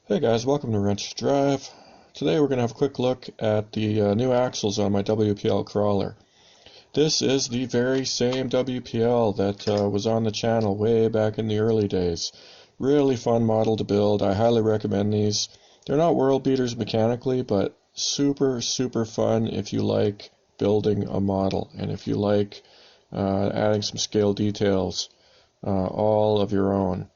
Hey guys, welcome to Wrench Drive. Today we're going to have a quick look at the new axles on my WPL crawler. This is the very same WPL that was on the channel way back in the early days. Really fun model to build. I highly recommend these. They're not world beaters mechanically, but super fun if you like building a model and if you like adding some scale details all of your own.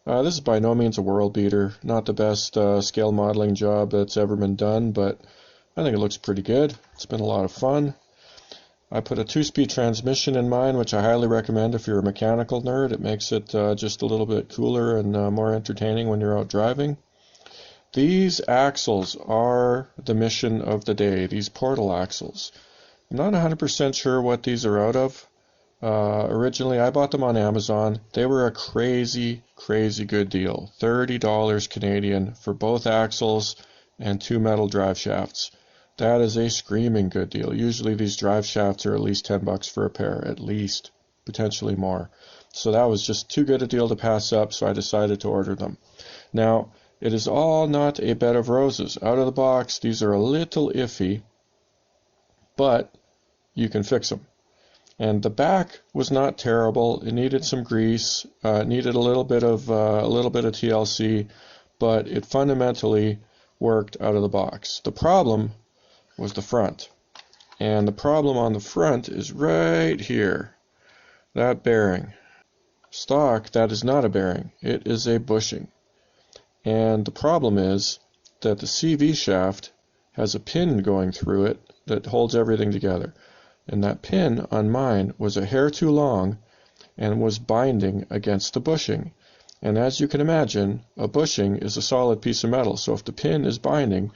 This is by no means a world beater, not the best scale modeling job that's ever been done, but I think it looks pretty good. It's been a lot of fun. I put a 2-speed transmission in mine, which I highly recommend if you're a mechanical nerd. It makes it just a little bit cooler and more entertaining when you're out driving. These axles are the mission of the day, these portal axles. I'm not 100% sure what these are out of. Originally, I bought them on Amazon. They were a crazy good deal. $30 Canadian for both axles and 2 metal drive shafts. That is a screaming good deal. Usually these drive shafts are at least $10 for a pair, at least, potentially more. So that was just too good a deal to pass up, so I decided to order them. Now, it is all not a bed of roses. Out of the box, these are a little iffy, but you can fix them. And the back was not terrible. It needed some grease, needed a little bit of TLC, but it fundamentally worked out of the box. The problem was the front, and the problem on the front is right here. That bearing, stock, that is not a bearing. It is a bushing, and the problem is that the CV shaft has a pin going through it that holds everything together. And that pin on mine was a hair too long and was binding against the bushing. And as you can imagine, a bushing is a solid piece of metal, so if the pin is binding,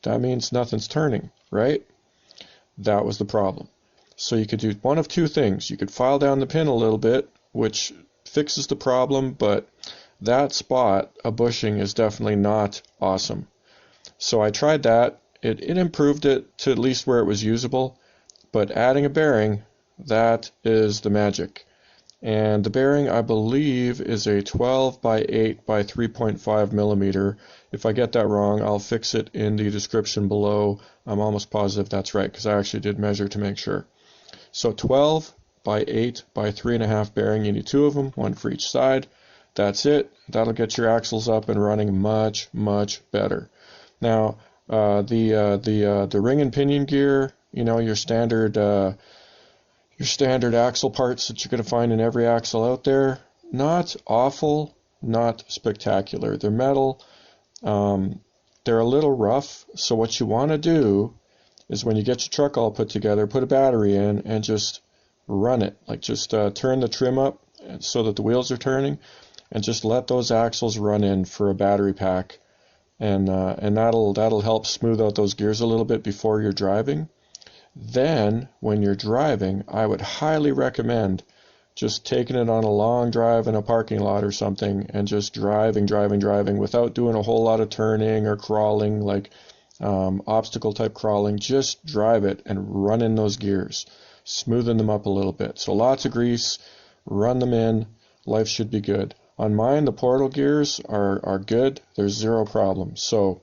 that means nothing's turning, right? That was the problem. So you could do one of two things. You could file down the pin a little bit, which fixes the problem, but that spot, a bushing, is definitely not awesome. So I tried that. It improved it to at least where it was usable. But adding a bearing, that is the magic. And the bearing, I believe, is a 12 by 8 by 3.5 millimeter. If I get that wrong, I'll fix it in the description below. I'm almost positive that's right, because I actually did measure to make sure. So 12 by 8 by 3.5 bearing. You need 2 of them, 1 for each side. That's it. That'll get your axles up and running much better. Now, the ring and pinion gear, you know, your standard axle parts that you're going to find in every axle out there, not awful, not spectacular. They're metal. They're a little rough. So what you want to do is when you get your truck all put together, put a battery in and just run it. Like just turn the trim up so that the wheels are turning, and just let those axles run in for a battery pack, and that'll help smooth out those gears a little bit before you're driving. Then, when you're driving, I would highly recommend just taking it on a long drive in a parking lot or something and just driving without doing a whole lot of turning or crawling, like obstacle type crawling. Just drive it and run in those gears, smoothing them up a little bit. So lots of grease, run them in, life should be good. On mine, the portal gears are good. There's zero problem. So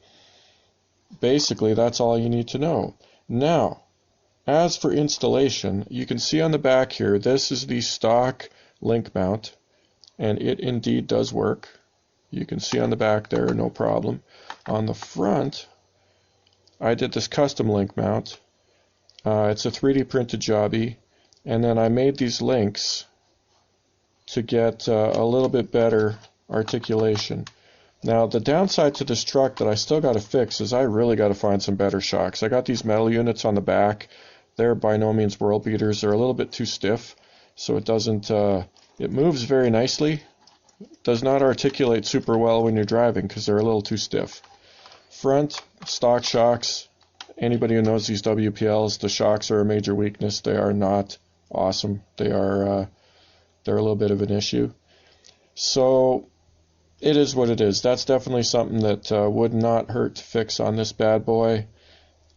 basically, that's all you need to know. Now, as for installation, you can see on the back here, this is the stock link mount, and it indeed does work. You can see on the back there, no problem. On the front, I did this custom link mount. It's a 3D printed jobby, and then I made these links to get a little bit better articulation. Now, the downside to this truck that I still got to fix is I really got to find some better shocks. I got these metal units on the back. They're by no means world beaters. They're a little bit too stiff, so it doesn't, it moves very nicely. Does not articulate super well when you're driving because they're a little too stiff. Front, stock shocks. Anybody who knows these WPLs, the shocks are a major weakness. They are not awesome. They're a little bit of an issue. So it is what it is. That's definitely something that would not hurt to fix on this bad boy.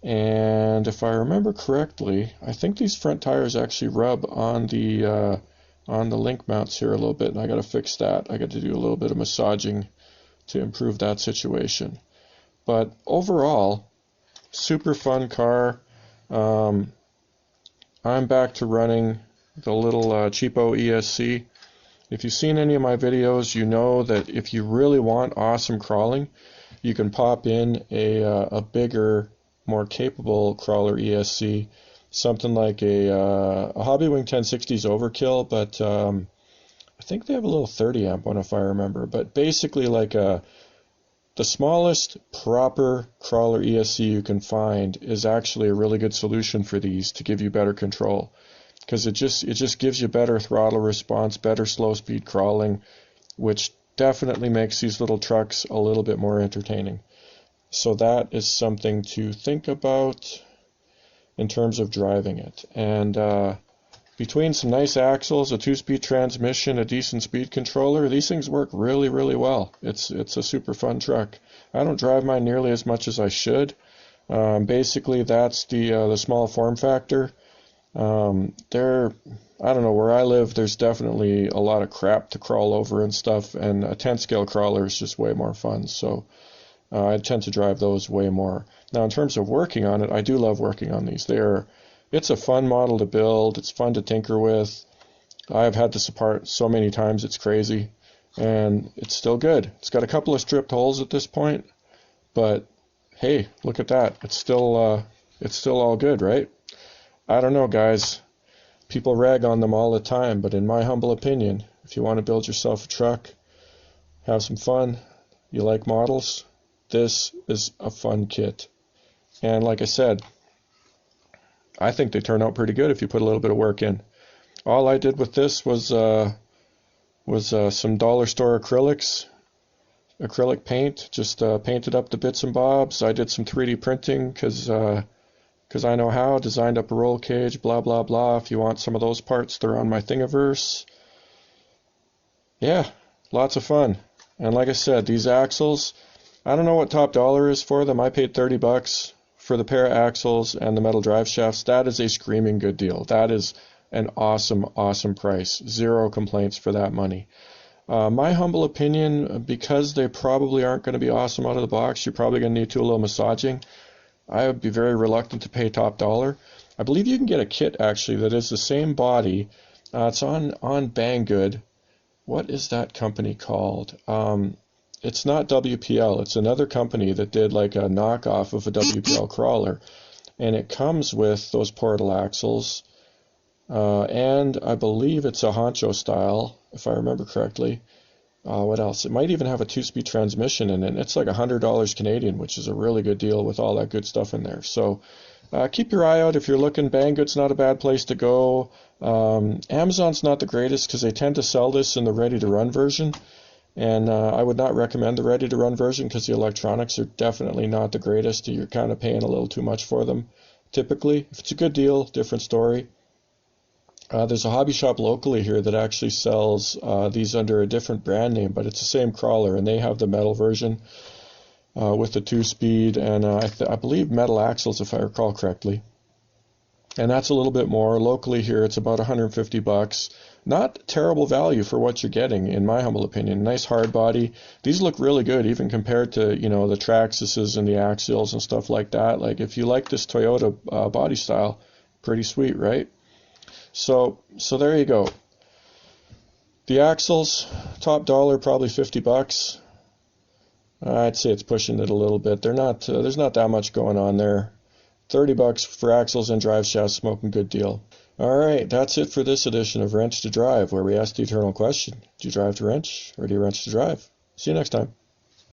And if I remember correctly, I think these front tires actually rub on the link mounts here a little bit, and I got to fix that. I got to do a little bit of massaging to improve that situation. But overall, super fun car. I'm back to running the little cheapo ESC. If you've seen any of my videos, you know that if you really want awesome crawling, you can pop in a bigger, more capable crawler ESC, something like a Hobbywing 1060's overkill, but I think they have a little 30 amp one if I remember. But basically like the smallest proper crawler ESC you can find is actually a really good solution for these to give you better control, because it just gives you better throttle response, better slow speed crawling, which definitely makes these little trucks a little bit more entertaining. So that is something to think about in terms of driving it. And between some nice axles, a 2-speed transmission, a decent speed controller, these things work really, really well. It's a super fun truck. I don't drive mine nearly as much as I should. Basically, that's the small form factor. I don't know, where I live, there's definitely a lot of crap to crawl over and stuff, and a 10 scale crawler is just way more fun. So I tend to drive those way more. Now, in terms of working on it, I do love working on these. It's a fun model to build. It's fun to tinker with. I've had this apart so many times, it's crazy. And it's still good. It's got a couple of stripped holes at this point, but hey, look at that. It's still all good, right? I don't know, guys. People rag on them all the time, but in my humble opinion, if you want to build yourself a truck, have some fun, you like models, this is a fun kit. And like I said, I think they turn out pretty good if you put a little bit of work in. All I did with this was some dollar store acrylic paint. Just painted up the bits and bobs. I did some 3D printing because I know how. Designed up a roll cage, blah blah blah. If you want some of those parts, they're on my Thingiverse. Yeah, lots of fun. And like I said, these axles, I don't know what top dollar is for them. I paid $30 for the pair of axles and the metal drive shafts. That is a screaming good deal. That is an awesome, awesome price. Zero complaints for that money. My humble opinion, because they probably aren't going to be awesome out of the box, you're probably going to need to do a little massaging. I would be very reluctant to pay top dollar. I believe you can get a kit actually that is the same body. It's on Banggood. What is that company called? It's not WPL. It's another company that did like a knockoff of a WPL crawler, and it comes with those portal axles, and I believe it's a honcho style, if I remember correctly. What else? It might even have a 2-speed transmission in it. It's like $100 Canadian, which is a really good deal with all that good stuff in there. So keep your eye out if you're looking. Banggood's not a bad place to go. Amazon's not the greatest because they tend to sell this in the ready-to-run version. And I would not recommend the ready-to-run version because the electronics are definitely not the greatest. You're kind of paying a little too much for them, typically. If it's a good deal, different story. There's a hobby shop locally here that actually sells these under a different brand name, but it's the same crawler, and they have the metal version with the 2-speed, and I believe metal axles, if I recall correctly. And that's a little bit more. Locally here, it's about $150. Not terrible value for what you're getting, in my humble opinion. Nice hard body. These look really good, even compared to, you know, the Traxxas and the Axials and stuff like that. Like, if you like this Toyota body style, pretty sweet, right? So there you go. The axles, top dollar, probably $50. I'd say it's pushing it a little bit. There's not that much going on there. $30 for axles and drive shafts, smoking good deal. Alright, that's it for this edition of Wrench to Drive, where we ask the eternal question: do you drive to wrench, or do you wrench to drive? See you next time.